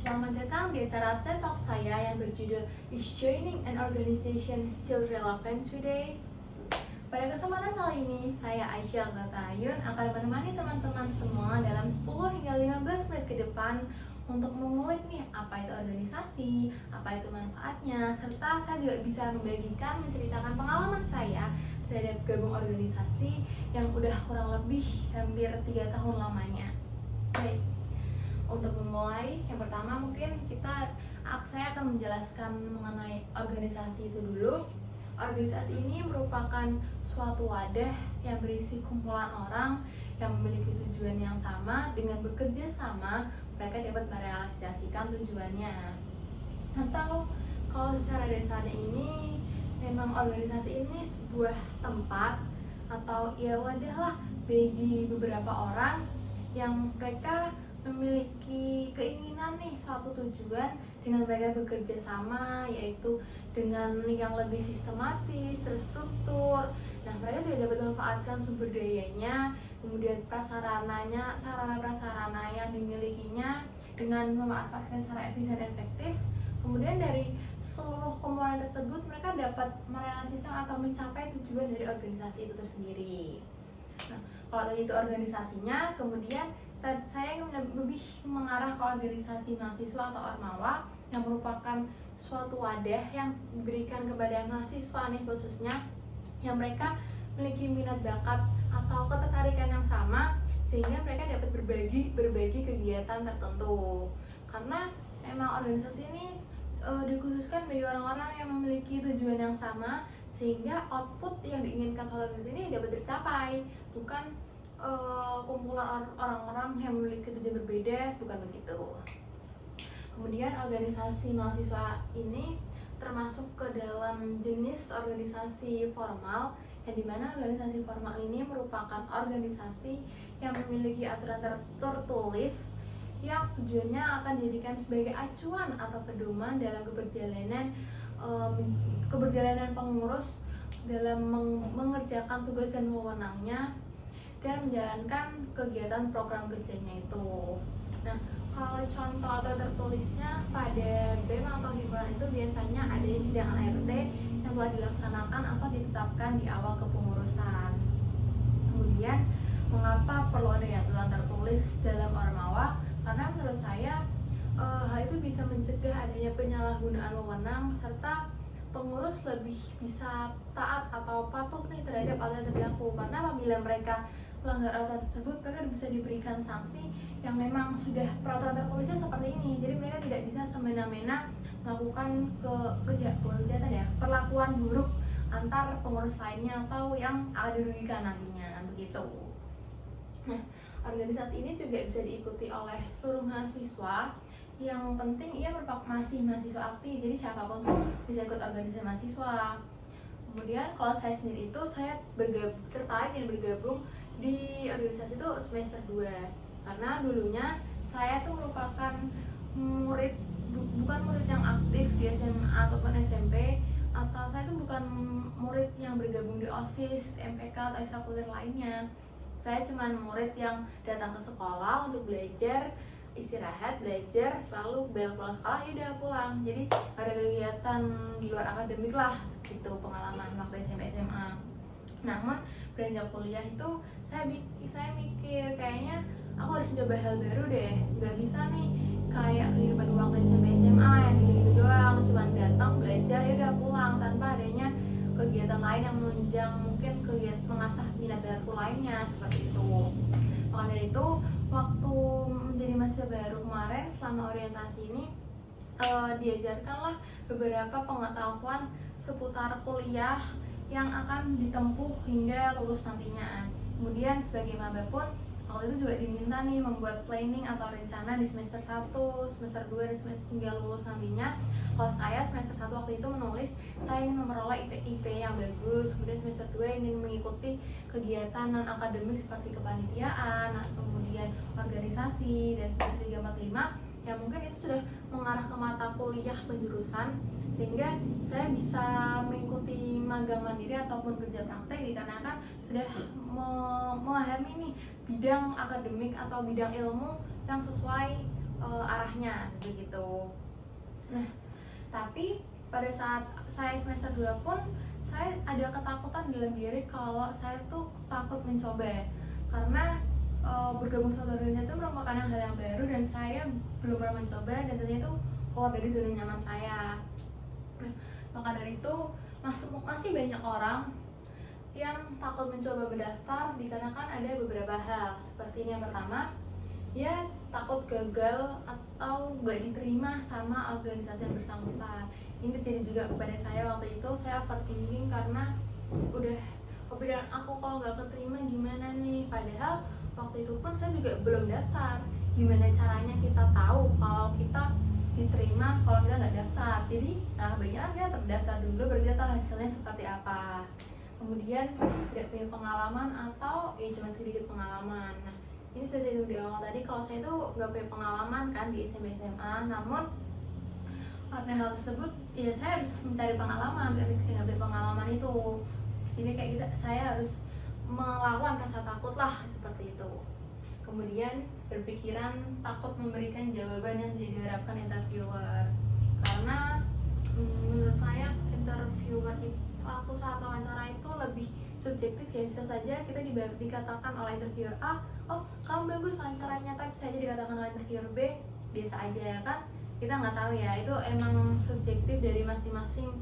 Selamat datang di acara TED Talk saya yang berjudul Is Joining an Organization Still Relevant Today? Pada kesempatan kali ini, saya Aisyah Gratayun akan menemani teman-teman semua dalam 10 hingga 15 menit ke depan untuk mengulik nih apa itu organisasi, apa itu manfaatnya, serta saya juga bisa membagikan, menceritakan pengalaman saya terhadap gabung organisasi yang udah kurang lebih hampir 3 tahun lamanya. Baik, untuk memulai, yang pertama mungkin saya akan menjelaskan mengenai organisasi itu dulu. Organisasi ini merupakan suatu wadah yang berisi kumpulan orang yang memiliki tujuan yang sama. Dengan bekerja sama, mereka dapat merealisasikan tujuannya. Atau kalau secara dasarnya ini, memang organisasi ini sebuah tempat atau ya wadah lah bagi beberapa orang yang mereka memiliki keinginan nih suatu tujuan dengan mereka bekerja sama, yaitu dengan yang lebih sistematis, terstruktur. Nah, mereka juga dapat memanfaatkan sumber dayanya, kemudian prasarananya, sarana prasarana yang dimilikinya dengan memanfaatkan secara efisien dan efektif. Kemudian dari seluruh komponen tersebut mereka dapat merealisasikan atau mencapai tujuan dari organisasi itu sendiri. Nah, kalau tadi itu organisasinya, kemudian saya ingin lebih mengarah ke organisasi mahasiswa atau ormawa yang merupakan suatu wadah yang diberikan kepada mahasiswa nih khususnya yang mereka memiliki minat bakat atau ketertarikan yang sama sehingga mereka dapat berbagi kegiatan tertentu. Karena memang organisasi ini dikhususkan bagi orang-orang yang memiliki tujuan yang sama sehingga output yang diinginkan oleh organisasi ini dapat tercapai, bukan kumpulan orang-orang yang memiliki tujuan berbeda, bukan begitu. Kemudian organisasi mahasiswa ini termasuk ke dalam jenis organisasi formal, yang dimana organisasi formal ini merupakan organisasi yang memiliki aturan tertulis yang tujuannya akan dijadikan sebagai acuan atau pedoman dalam keberjalanan pengurus dalam mengerjakan tugas dan wewenangnya dan menjalankan kegiatan program kerjanya itu. Nah, kalau contoh atau tertulisnya pada BEM atau himpunan itu biasanya ada sidang ART yang telah dilaksanakan atau ditetapkan di awal kepengurusan. Kemudian, mengapa perlu ada aturan tertulis dalam ormawa? Karena menurut saya hal itu bisa mencegah adanya penyalahgunaan wewenang serta pengurus lebih bisa taat atau patuh nih terhadap aturan yang berlaku. Karena apabila mereka melanggar aturan tersebut, mereka bisa diberikan sanksi yang memang sudah peraturan tertulisnya seperti ini. Jadi mereka tidak bisa semena-mena melakukan kejahatan ya, perlakuan buruk antar pengurus lainnya atau yang akan dirugikan nantinya, begitu. Nah, organisasi ini juga bisa diikuti oleh seluruh mahasiswa. Yang penting ia masih mahasiswa aktif, jadi siapapun tuh bisa ikut organisasi mahasiswa. Kemudian kalau saya sendiri itu saya tertarik dan bergabung di organisasi itu semester 2 karena dulunya saya tuh merupakan bukan murid yang aktif di SMA ataupun SMP, atau saya tuh bukan murid yang bergabung di OSIS, MPK atau ekstrakurikuler lainnya. Saya cuma murid yang datang ke sekolah untuk belajar, istirahat, belajar, lalu pulang sekolah, ya udah pulang. Jadi ada kegiatan di luar akademik lah, gitu pengalaman waktu SMP SMA. Namun beranjak kuliah itu saya mikir kayaknya aku harus mencoba hal baru deh. Nggak bisa nih kayak kehidupan waktu SMP SMA yang gitu-gitu doang, cuma datang belajar ya udah pulang tanpa adanya kegiatan lain yang menunjang mungkin kegiatan mengasah minat bakat lainnya seperti itu. Maka dari itu waktu menjadi mahasiswa baru kemarin selama orientasi ini diajarkanlah beberapa pengetahuan seputar kuliah yang akan ditempuh hingga lulus nantinya. Kemudian sebagai maba pun waktu itu juga diminta nih membuat planning atau rencana di semester 1, semester 2, dan semester hingga lulus nantinya. Kalau saya semester 1 waktu itu menulis saya ingin memperoleh IP yang bagus, kemudian semester 2 ingin mengikuti kegiatan non akademik seperti kepanitiaan, kemudian organisasi, dan semester 3, 4, 5 yang mungkin itu sudah mengarah ke mata kuliah penjurusan sehingga saya bisa mengikuti magang mandiri ataupun kerja praktek dikarenakan sudah memahami nih bidang akademik atau bidang ilmu yang sesuai arahnya begitu. Nah, tapi pada saat saya semester 2 pun saya ada ketakutan dalam diri kalau saya tuh takut mencoba, karena bergabung suatu organisasi itu merupakan hal yang baru dan saya belum pernah mencoba, dan tentunya itu keluar dari zona nyaman saya. Nah, maka dari itu masih banyak orang yang takut mencoba mendaftar dikarenakan ada beberapa hal. Seperti ini, yang pertama, ya takut gagal atau gak diterima sama organisasi yang bersangkutan. Ini terjadi juga kepada saya waktu itu. Saya overthinking karena udah kepikiran aku kalau gak keterima gimana nih, padahal waktu itu pun saya juga belum daftar. Gimana caranya kita tahu kalau kita diterima kalau kita nggak daftar? Jadi baiknya kita terdaftar dulu baru kita tahu hasilnya seperti apa. Kemudian tidak punya pengalaman atau cuma sedikit pengalaman. Nah, ini sudah di awal tadi, kalau saya itu nggak punya pengalaman kan di SMP SMA, namun karena hal tersebut ya saya harus mencari pengalaman. Ketika saya nggak punya pengalaman itu, jadi kayak kita, saya harus melawan rasa takut lah, seperti itu. Kemudian berpikiran takut memberikan jawaban yang tidak diharapkan interviewer, karena menurut saya interviewer itu, waktu saat wawancara itu lebih subjektif ya. Bisa saja kita dikatakan oleh interviewer A, oh kamu bagus wawancaranya, tapi bisa aja dikatakan oleh interviewer B biasa aja, ya kan? Kita nggak tahu ya, itu emang subjektif dari masing-masing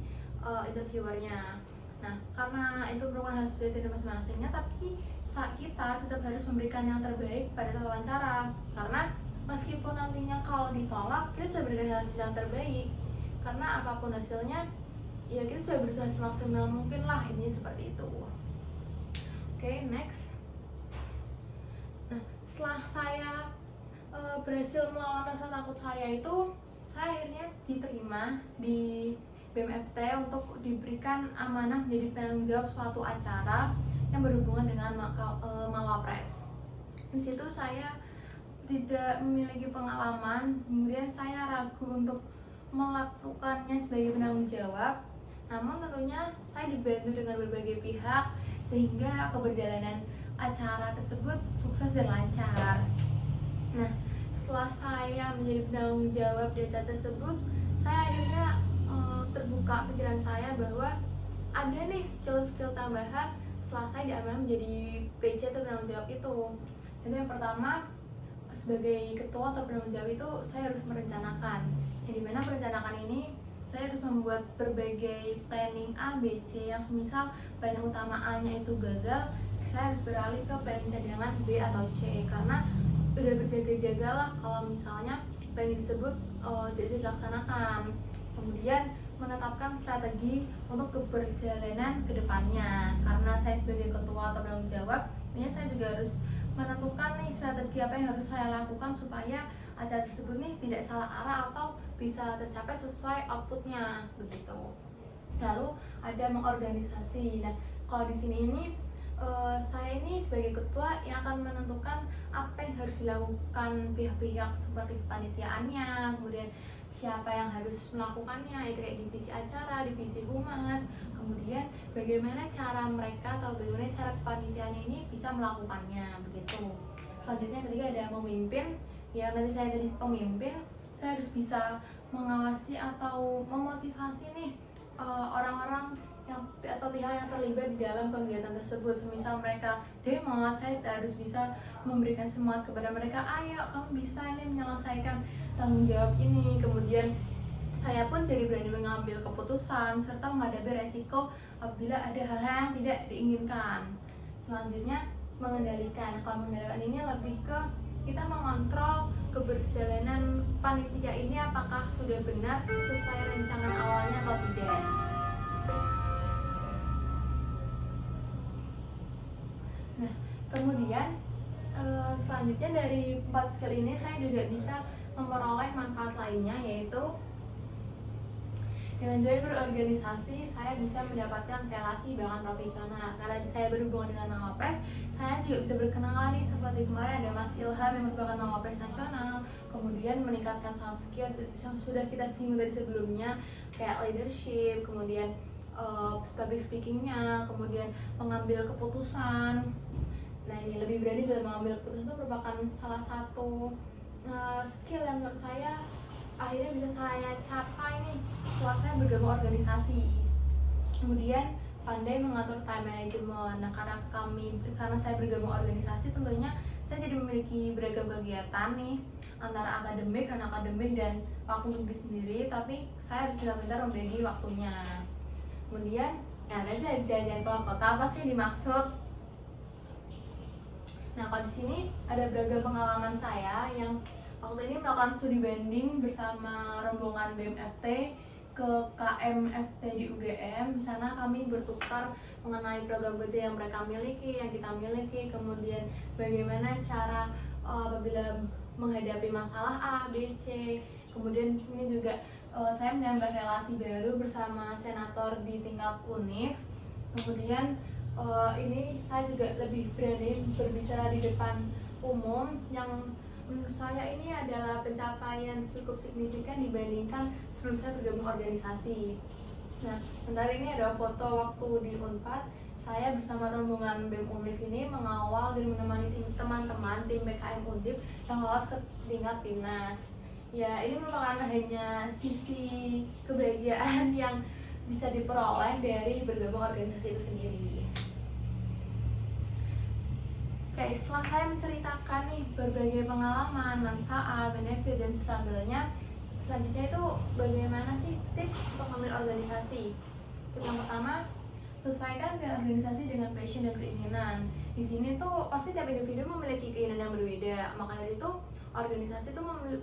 interviewernya. Nah, karena itu merupakan hal subjektif dari masing-masingnya, tapi kita tetap harus memberikan yang terbaik pada saat wawancara, karena meskipun nantinya kalau ditolak, kita sudah berikan hasil yang terbaik, karena apapun hasilnya ya kita sudah berusaha semaksimal mungkin lah, ini seperti itu. Oke, next. Nah, setelah saya berhasil melawan rasa takut saya itu, saya akhirnya diterima di BMFT untuk diberikan amanah menjadi penanggung jawab suatu acara yang berhubungan dengan Mawapres. Di situ saya tidak memiliki pengalaman, kemudian saya ragu untuk melakukannya sebagai penanggung jawab. Namun tentunya saya dibantu dengan berbagai pihak sehingga keberjalanan acara tersebut sukses dan lancar. Nah, setelah saya menjadi penanggung jawab di acara tersebut, saya akhirnya terbuka pikiran saya bahwa ada nih skill-skill tambahan setelah saya diamanah menjadi PC atau penanggung jawab itu. Itu yang pertama, sebagai ketua atau penanggung jawab itu saya harus merencanakan, yang dimana perencanaan ini saya harus membuat berbagai planning A, B, C, yang semisal planning utama A-nya itu gagal, saya harus beralih ke planning cadangan B atau C, karena udah berjaga-jagalah kalau misalnya planning tersebut tidak bisa dilaksanakan. Kemudian menetapkan strategi untuk keberjalanan ke depannya, karena saya sebagai ketua atau penanggung jawab, saya juga harus menentukan nih strategi apa yang harus saya lakukan supaya acara tersebut nih tidak salah arah atau bisa tercapai sesuai outputnya, begitu. Lalu ada mengorganisasi. Nah, kalau di sini ini saya ini sebagai ketua yang akan menentukan apa yang harus dilakukan pihak-pihak seperti kepanitiaannya, kemudian siapa yang harus melakukannya, itu kayak divisi acara, divisi humas, kemudian bagaimana cara mereka atau bagaimana cara kepanitiaannya ini bisa melakukannya, begitu. Selanjutnya ketiga ada memimpin, ya nanti saya jadi pemimpin, saya harus bisa mengawasi atau memotivasi nih orang-orang yang atau pihak yang terlibat di dalam kegiatan tersebut. Semisal mereka demo, saya harus bisa memberikan semangat kepada mereka, ayo kamu bisa ini menyelesaikan tanggung jawab ini. Kemudian saya pun jadi berani mengambil keputusan serta menghadapi resiko apabila ada hal-hal yang tidak diinginkan. Selanjutnya mengendalikan. Kalau mengendalikan ini lebih ke kita mengontrol keberjalanan panitia ini apakah sudah benar sesuai rancangan awalnya atau tidak. Nah, kemudian selanjutnya dari 4 skill ini saya juga bisa memperoleh manfaat lainnya, yaitu dengan join berorganisasi saya bisa mendapatkan relasi bahkan profesional. Karena saya berhubungan dengan Mawapres, saya juga bisa berkenalan nih, seperti kemarin ada Mas Ilham yang merupakan Mawapres nasional. Kemudian meningkatkan soft skill yang sudah kita singgung tadi sebelumnya, kayak leadership, kemudian public speakingnya, kemudian mengambil keputusan. Nah, ini lebih berani dalam mengambil keputusan itu merupakan salah satu skill yang menurut saya akhirnya bisa saya capai nih setelah saya bergabung organisasi. Kemudian pandai mengatur time management. Nah, karena saya bergabung organisasi, tentunya saya jadi memiliki beragam kegiatan nih, antara akademik dan waktu untuk diri sendiri, tapi saya harus pintar-pintar membagi waktunya. Kemudian ada jalan-jalan keluar kota. Apa sih yang dimaksud? Nah, kalau di sini ada beragam pengalaman saya yang waktu ini melakukan studi banding bersama rombongan BMFT ke KMFT di UGM. Di sana kami bertukar mengenai program kerja yang mereka miliki, yang kita miliki, kemudian bagaimana cara apabila menghadapi masalah A, B, C. Kemudian ini juga saya menambah relasi baru bersama senator di tingkat UNIF. Kemudian ini saya juga lebih berani berbicara di depan umum, yang menurut saya ini adalah pencapaian cukup signifikan dibandingkan sebelum saya bergabung organisasi. Nah, sebentar ini ada foto waktu di Unpad. Saya bersama rombongan BEM Undip ini mengawal dan menemani teman-teman tim BKM Undip yang lolos ke tingkat timnas. Ya, ini merupakan hanya sisi kebahagiaan yang bisa diperoleh dari bergabung organisasi itu sendiri. Oke, setelah saya menceritakan nih berbagai pengalaman, manfaat, benefit, dan struggle-nya, selanjutnya itu bagaimana sih tips untuk memilih organisasi? Tips yang pertama, sesuaikan organisasi dengan passion dan keinginan. Di sini tuh pasti tiap individu memiliki keinginan yang berbeda. Maka dari itu organisasi itu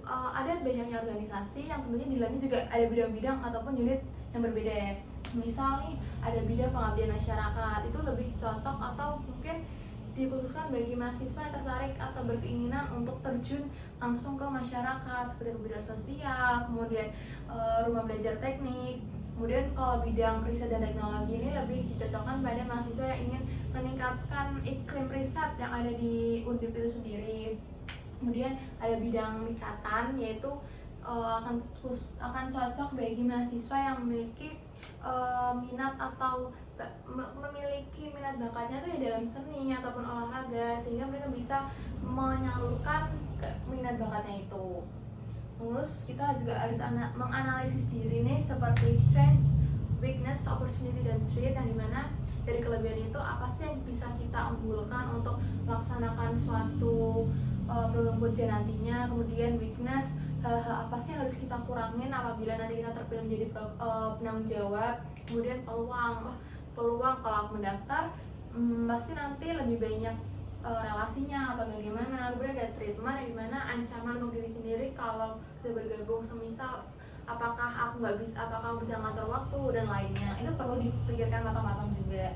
ada banyaknya organisasi yang tentunya di dalamnya juga ada bidang-bidang ataupun unit yang berbeda. Misal nih ada bidang pengabdian masyarakat, itu lebih cocok atau mungkin dikhususkan bagi mahasiswa yang tertarik atau berkeinginan untuk terjun langsung ke masyarakat seperti kemudian sosial, kemudian rumah belajar teknik. Kemudian kalau bidang riset dan teknologi ini lebih dicocokkan pada mahasiswa yang ingin meningkatkan iklim riset yang ada di Undip itu sendiri. Kemudian ada bidang ikatan, yaitu akan cocok bagi mahasiswa yang memiliki minat atau memiliki minat bakatnya tuh ya dalam seni ataupun olahraga, sehingga mereka bisa menyalurkan minat bakatnya itu. Terus kita juga harus menganalisis diri nih seperti strength, weakness, opportunity, dan threat, yang dimana dari kelebihan itu apa sih yang bisa kita unggulkan untuk melaksanakan suatu program kerja nantinya. Kemudian weakness, hal-hal apa sih yang harus kita kurangin apabila nanti kita terpilih menjadi penanggung jawab. Kemudian peluang kalau aku mendaftar pasti nanti lebih banyak relasinya atau bagaimana. Kemudian ada treatment yang dimana ancaman untuk diri sendiri kalau kita bergabung, semisal apakah aku bisa ngatur waktu dan lainnya, itu perlu dipikirkan matang-matang juga.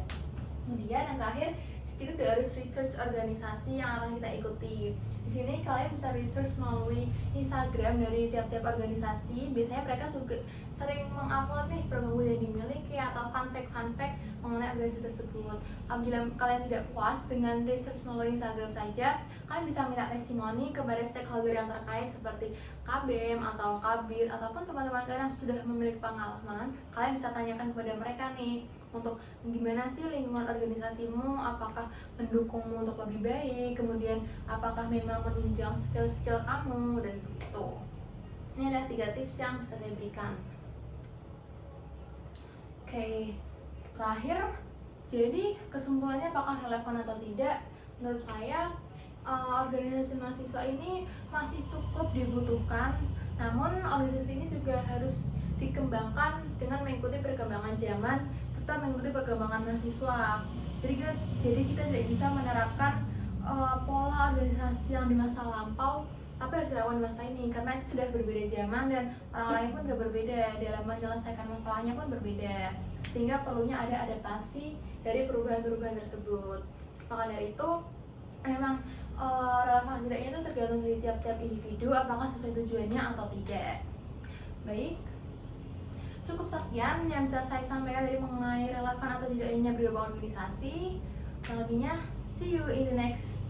Kemudian yang terakhir, kita juga harus research organisasi yang akan kita ikuti. Di sini kalian bisa research melalui Instagram dari tiap-tiap organisasi. Biasanya mereka juga sering mengupload nih program yang dimiliki atau fun fact mengenai organisasi tersebut. Apabila kalian tidak puas dengan research melalui Instagram saja, kalian bisa minta testimoni kepada stakeholder yang terkait seperti KBM atau Kabit ataupun teman-teman kalian yang sudah memiliki pengalaman. Kalian bisa tanyakan kepada mereka nih untuk gimana sih lingkungan organisasimu, apakah mendukungmu untuk lebih baik, kemudian apakah memang menunjang skill-skill kamu, dan begitu. Ini ada 3 tips yang bisa saya berikan. Oke, terakhir, jadi kesimpulannya apakah relevan atau tidak? Menurut saya organisasi mahasiswa ini masih cukup dibutuhkan, namun organisasi ini juga harus dikembangkan dengan mengikuti perkembangan zaman serta mengikuti perkembangan mahasiswa. Jadi kita tidak bisa menerapkan pola organisasi yang di masa lampau tapi harus dilakukan di masa ini, karena itu sudah berbeda zaman dan orang-orangnya pun juga berbeda, dalam menyelesaikan masalahnya pun berbeda, sehingga perlunya ada adaptasi dari perubahan-perubahan tersebut. Maka dari itu memang relevan tidaknya itu tergantung dari tiap-tiap individu apakah sesuai tujuannya atau tidak. Baik, cukup sekian yang bisa saya sampaikan dari mengenai relevan atau tidaknya bergabung organisasi. Selebihnya, see you in the next